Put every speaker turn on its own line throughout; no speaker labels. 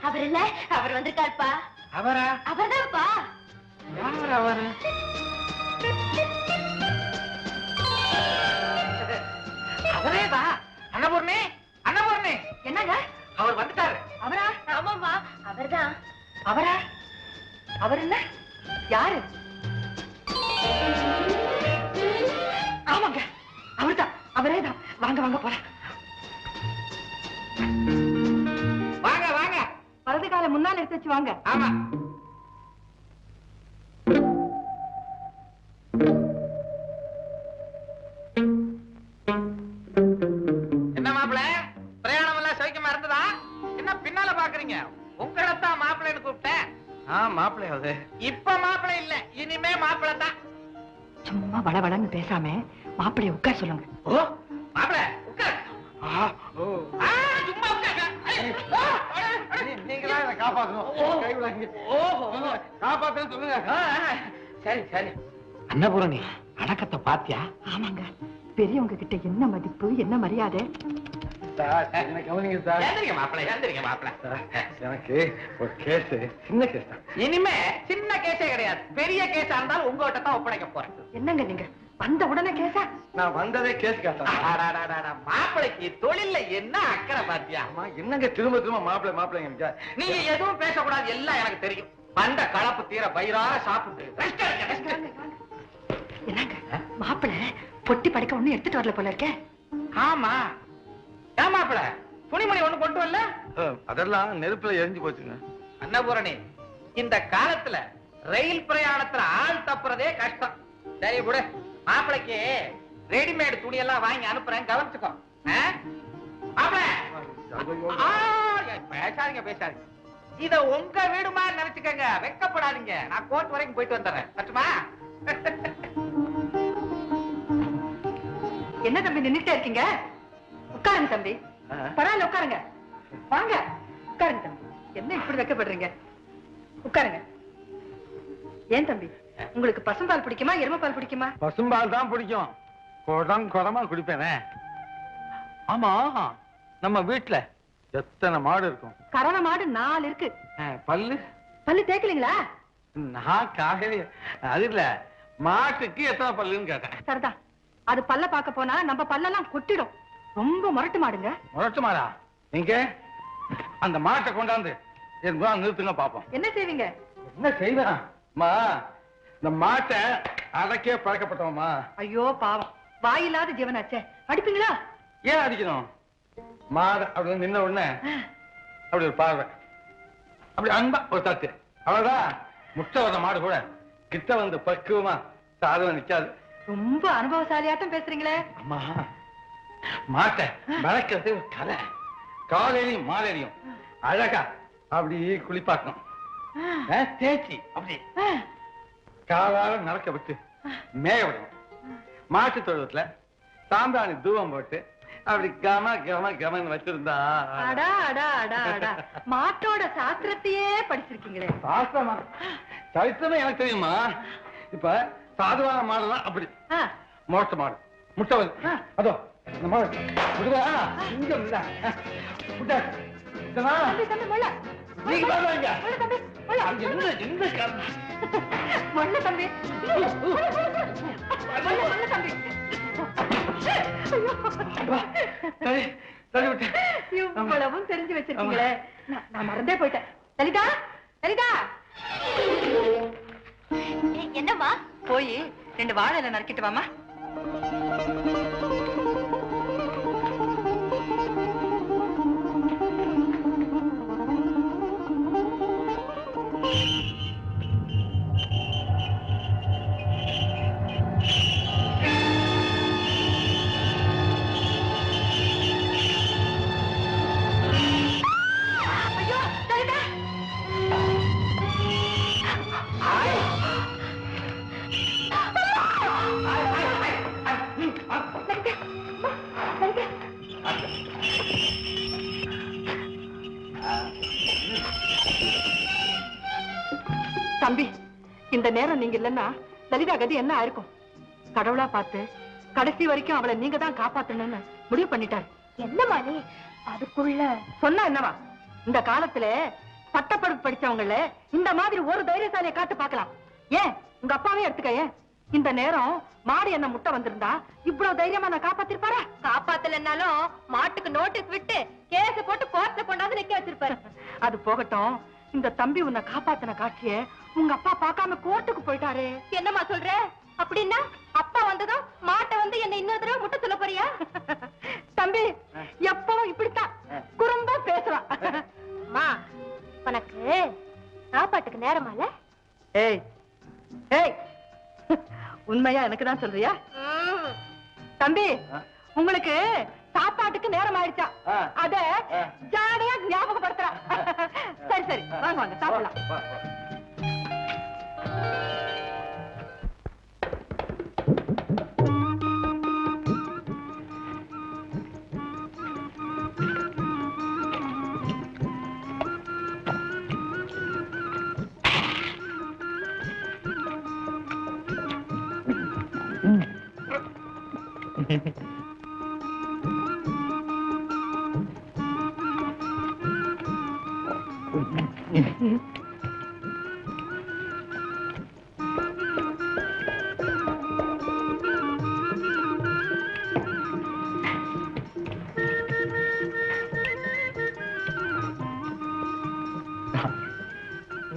அவர் இல்ல, அவர் வந்திருக்காருப்பா.
அவரா?
அவர்தான்ப்பா.
யார் அவரு? அவரேதான். அன்னபூர்ணி, அன்னபூர்ணி.
என்னங்க
அவர் வந்துட்டாரு.
அவரா? ஆமாமா, அவர்தான்.
அவரா? அவர் இல்ல யாரு? ஆமாங்க, அவர்தான், அவரேதான். வாங்க வாங்க போலாம்.
வாங்க வாங்க.
வலது கால முன்னால எடுத்து வச்சு வாங்க.
ஆமா. என்ன மாப்பிள்ள, பிரயாணம் எல்லாம் சௌக்கியமா இருந்ததா? என்ன பின்னால பாக்குறீங்க? உங்களைத்தான் மாப்பிள்ளைன்னு கூப்பிட்டேன். மாப்பிள்ளை அது இப்ப மாப்பிள்ளை இல்ல, இனிமே மாப்பிள்ளை தான்.
சும்மா வளவளன்னு பேசாம மாப்பிள்ளைய உட்கார சொல்லுங்க.
ஓ மாப்பிள்ளை உட்கார். சும்மா உட்கார். நீங்களா என்ன காப்பாத்தணும். காப்பாத்தணும் சொல்லுங்க. சரி சரி. அன்னபூரணி, அடக்கத்தை பாத்தியா?
ஆமாங்க, பெரியவங்க கிட்ட என்ன மதிப்பு, என்ன மரியாதை.
என்ன கவனிங்க சார். எழுந்திரிங்க மாப்பிள்ளை, எழுந்திரிங்க மாப்பிள்ளை. எனக்கு ஒரு கேஸ், சின்ன கேஸ் தான். இனிமே சின்ன கேஸே கிடையாது, பெரிய கேஸா இருந்தாலும் உங்ககிட்ட தான் ஒப்படைக்க போறேன்.
என்னங்க நீங்க வந்த உடனே கேஸா?
நான் வந்ததே கேஸ் கேட்டேன். மாப்பிள்ளைக்கு தொழில்ல என்ன அக்கறை பாத்தியா? என்னங்க திரும்ப திரும்ப மாப்பிள்ளை மாப்பிள்ளைங்க? நீங்க எதுவும் பேசக்கூடாது, எல்லாம் எனக்கு தெரியும். வந்த கலப்பு தீர பயிராக சாப்பிட்டு
என்னங்க மாப்பிள்ளை பொட்டி படுக்க ஒண்ணு எடுத்துட்டு வரல போல இருக்கே.
ஆமா. ஏன் மாப்பிள்ளை துணிமணி ஒண்ணு கொண்டு வரல?
அதெல்லாம் நெருப்புல எரிஞ்சு போச்சுங்க.
அன்னபூரணி, இந்த காலத்துல ரயில் பிரயாணத்துல ஆள் தப்புறதே கஷ்டம். சரி கூட, மாப்பிளைக்கு ரெடிமேட் துணி எல்லாம் வாங்கி அனுப்புறேன், கவனிச்சுக்கோ. பேசாதீங்க பேசாதீங்க. இத உங்க வீடு மாதிரி நினைச்சுக்கங்க, வெக்கப்படாதீங்க. நான் கோர்ட் வரைக்கும் போயிட்டு வந்துடுறேன். பட்டுமா?
என்ன தம்பி நின்னுட்டே இருக்கீங்க? உட்காருங்க தம்பி. பரவாயில்ல உட்காருங்க. வாங்க உட்காருங்க தம்பி. என்ன இப்படி வைக்கப்படுறீங்க? உட்காருங்க. ஏன் தம்பி, உங்களுக்கு பசும்பால் பிடிக்குமா எருமைப்பால் பிடிக்குமா?
பசும்பால் தான் பிடிக்கும். குடம் குடமா குடிப்பேனே. ஆமா, நம்ம வீட்டுல எத்தனை மாடு இருக்கும்?
கறவை மாடு 4 இருக்கு.
பல்லு
பல்லு தேய்க்கலீங்களா?
நான் காலையில அது இல்ல, மாட்டுக்கு எத்தனை பல்லுன்னு கேட்டேன்.
சரிதான். அது பல்ல பார்க்க போனா நம்ம பல்லெல்லாம் கொட்டிடும். ரொம்ப முரட்டு மாடுங்க.
முரட்டு மாடா? நீங்க அந்த மாட்டை கொண்டாந்து என் நிறுத்துங்க பாப்போம்.
என்ன செய்வீங்க?
என்ன செய்வேன்? அம்மா, இந்த மாட்டை அடக்கே பழக்கப்பட்டோமா.
ஐயோ பாவம், வாயில்லாத ஜீவனாச்சே. அடிப்பீங்களா?
ஏன் அடிக்கணும்? மாடு அப்படி நின்ன உடனே அப்படி ஒரு பார்வை, அப்படி அன்பா ஒரு தட்டு, அவ்வளவுதான். முட்டை வர மாடு கூட கிட்ட வந்து பக்குவமா சாதம் நிக்காது.
ரொம்ப அனுபவசாலியாட்டம் பேசுறீங்களே.
அம்மா, மாட்டை வளர்க்கறது ஒரு கலை. காலையிலையும் மாலையிலையும் அழகா அப்படி குளிப்பாக்கணும், தேய்ச்சி அப்படி காலால நடக்க விட்டு மேய விடணும். மாட்டு தொழுவத்துல சாம்பிராணி தூவம் போட்டு அப்படி கம கம கமன்னு வச்சிருந்தா.
அடா அடா அடா அடா, மாட்டோட சாஸ்திரத்தையே படிச்சிருக்கீங்களே.
சாஸ்திரமா? சரித்திரமே எனக்கு தெரியுமா. இப்ப சாதுவான மாடுலாம் அப்படி, மோட்ட மாடு முட்டை வந்து அதோ இந்த மாடு முடுதா இங்க இல்ல நீங்க பாருங்க. எந்த காரணம்
மண்ணு தம்பி, தம்பி இவ்வளவும் தெரிஞ்சு வச்சிருக்கீங்களே. நான் மறந்தே போயிட்டேன். லலிதா, லலிதா,
என்னம்மா?
போய் 2 வாழை இலை நறுக்கிட்டு வாமா. தம்பி, இந்த நேரம் நீங்க இல்லன்னா லலிதா கதி என்ன ஆயிருக்கும்? கடவுளா பார்த்து கடைசி வரைக்கும் அவளை நீங்க தான் காப்பாத்தணும்னு முடிவு பண்ணிட்டாரு.
என்னம்மா நீ? அதுக்குள்ள
சொன்னா என்னவா? இந்த காலத்துல பட்டப்படிப்பு படிச்சவங்கள இந்த மாதிரி ஒரு தைரியசாலியை காட்டு பார்க்கலாம். ஏன் உங்க அப்பாவே எடுத்துக்க. ஏன் இந்த நேரம் மாடு என்ன முட்டை வந்திருந்தா இவ்வளவு தைரியமா நான் காப்பாத்திருப்பாரா?
காப்பாத்தலன்னாலும் மாட்டுக்கு நோட்டீஸ் விட்டு கேஸ் போட்டு கோர்ட்ல கொண்டாந்து நிக்க வச்சிருப்பாரு.
அது போகட்டும், இந்த தம்பி உன்னை காப்பாத்தின காட்சிய உங்க அப்பா பார்க்காம கோர்ட்டுக்கு போயிட்டாரு.
என்னம்மா சொல்ற? அப்படின்னா அப்பா வந்ததும் மாட்டை வந்து என்ன இன்னொரு தடவை முட்டை சொல்ல போறியா?
தம்பி எப்பவும் இப்படித்தான் குறும்பா பேசுறான்.
அம்மா, உனக்கு சாப்பாட்டுக்கு நேரமால?
ஏய் ஏய், உண்மையா எனக்கு தான் சொல்றியா? தம்பி, உங்களுக்கு சாப்பாட்டுக்கு நேரம் ஆயிடுச்சா? அத ஜாடையா ஞாபகப்படுத்துறா. சரி சரி, வாங்க வாங்க சாப்பிடலாம்.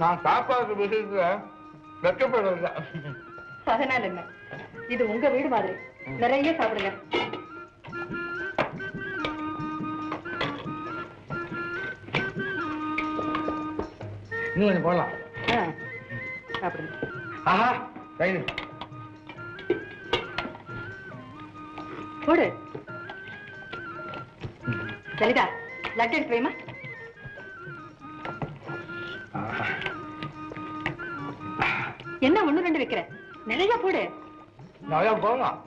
நான் சாப்பாடு விஷயத்துல வெக்கப்படுறதில்ல.
அதனால என்ன, இது உங்க வீடு மாதிரி. நிறைய சாப்பிடுங்க.
இன்னும் கொஞ்சம் போடலாம்.
சாப்பிடுங்க.
ஆஹா, கைது
போடு. லலிதா, லட்டு எடுத்து வைமா. என்ன ஒண்ணு ரெண்டு வைக்கிற? நிறைய போடு.
நிறைய போடலாம்.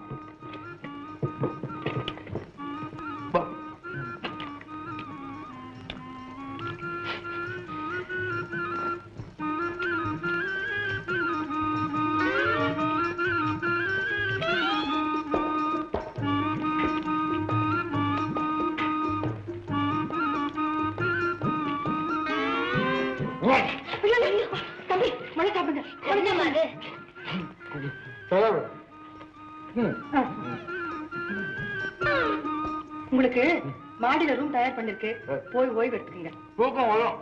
தம்பி, மழை சாப்பிடுங்க.
என்னம்மா அது?
உங்களுக்கு மாடியில ரூம் தயார் பண்ணிருக்கு, போய் ஓய்வு எடுத்துக்கங்க.
தூக்கம் வரும்.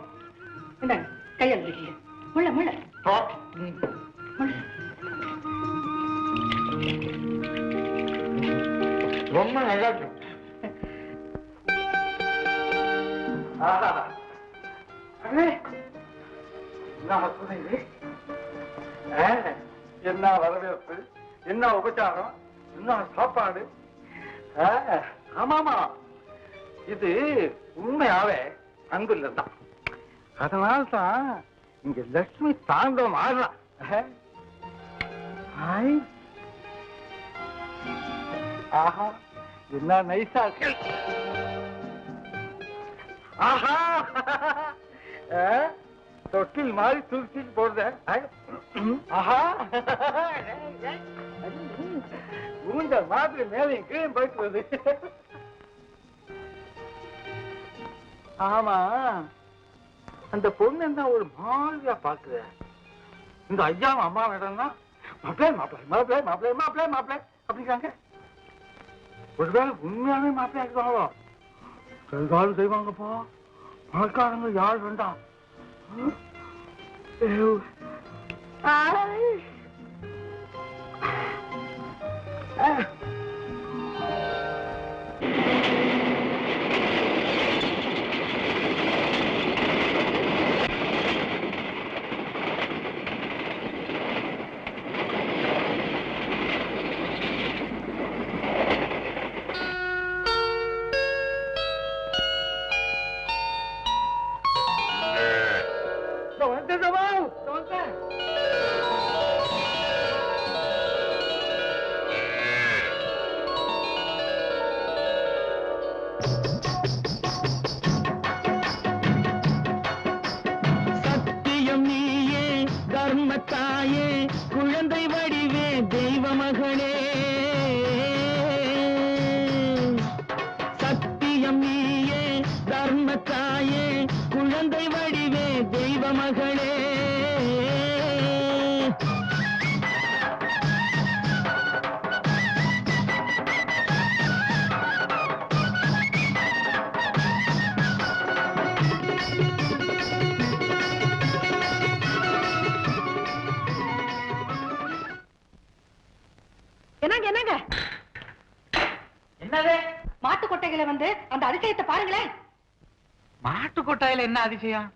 இந்தாங்க, கையால் இருக்கீங்க. முள்ள முள்ள முள்ள.
ரொம்ப நல்லா இருக்கு. என்ன வரவேற்பு, என்ன உபச்சாரம், என்ன சாப்பாடு. ஆமாமா, இது உண்மையாவே அன்பு இல்லதான். அதனால்தான் இங்க லட்சுமி தாண்டவம் ஆடலாம். ஆஹா, என்ன நைசா இருக்கு. ஆஹா, தொட்டில் மாதிரி தூக்கி போடுற. ஆஹா, ஊஞ்ச மாதிரி மேலையும் கீழே போயிட்டு வருது. ஆமா, அந்த பொண்ணு என்ன ஒரு மாதிரியா பாக்குற. இந்த ஐயா அம்மா வேடம்னா மாப்பிள்ளை மாப்பிள்ளை மாப்பிள்ளை மாப்பிள்ளை மாப்பிள்ளை மாப்பிள்ளை அப்படிங்கிறாங்க. ஒருவேளை உண்மையாவே மாப்பிள்ளை ஆகிடுவாங்களோ? செய்தாலும் செய்வாங்கப்பா. பணக்காரங்க யார் வேண்டாம்.
என்னது
மாட்டு கொட்டைகளை வந்து அந்த அதிசயத்தை பாருங்களேன்.
மாட்டு கொட்டாயில என்ன அதிசயம்?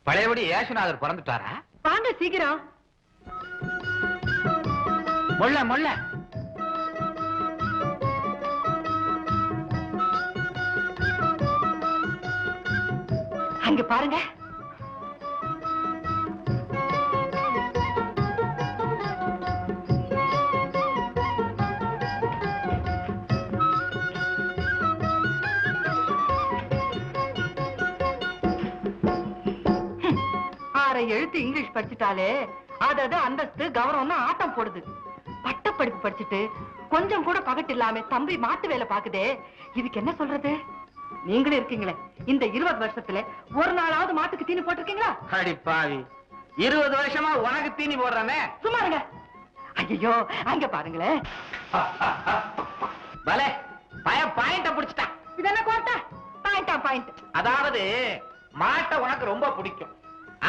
பழையபடி ஏசுநாதர் பிறந்துட்டாரா?
வாங்க சீக்கிரம்.
மொள்ள மொள்ள.
அங்க பாருங்க. எழுத்து இங்கிலீஷ் படிச்சுட்டாலே அதாவது அந்தஸ்து கௌரவம்னு ஆட்டம் போடுது. பட்டப்படிப்பு படிச்சுட்டு கொஞ்சம் கூட பகட்டு இல்லாம தம்பி மாட்டு வேலை பாக்குதே, இதுக்கு என்ன சொல்றது? நீங்களே இருக்கீங்களே, இந்த 20 வருஷத்துல ஒரு நாளாவது மாட்டுக்கு தீனி போட்டிருக்கீங்களா?
அடி பாவி, 20 வருஷமா உனக்கு தீனி போடுறானே.
சும்மா இருங்க. ஐயோ அங்க பாருங்களேன்.
பலே பாயிண்ட புடிச்சிட்டான்.
இது என்ன கோட்டை? பாயிண்ட்.
அதாவது மாட்டை உனக்கு ரொம்ப பிடிக்கும்,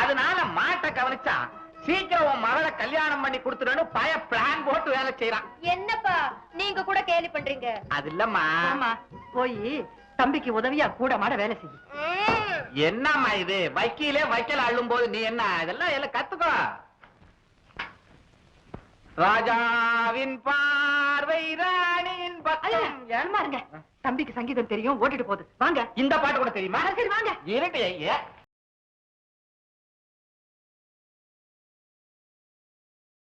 அதனால மாட்டை கவனிச்சா சீக்கிரம் உன் மகளை கல்யாணம் பண்ணி கொடுத்துடணும் பிளான் போட்டு வேலை செய்யறான்.
என்னப்பா நீங்க கூட கேலி பண்றீங்க?
அது இல்லம்மா.
போய் தம்பிக்கு உதவியா கூட மாட வேலை செய்ய.
என்னம்மா இது, வக்கீலே வைக்கல அள்ளும் போது நீ என்ன இதெல்லாம் எல்லாம் கத்துக்கோ. ராஜாவின் பார்வை ராணியின் பக்கம்.
இருங்க, தம்பிக்கு சங்கீதம் தெரியும், ஓட்டிட்டு போகுது. வாங்க.
இந்த பாட்டு கூட தெரியுமா?
சரி வாங்க.
இருட்டு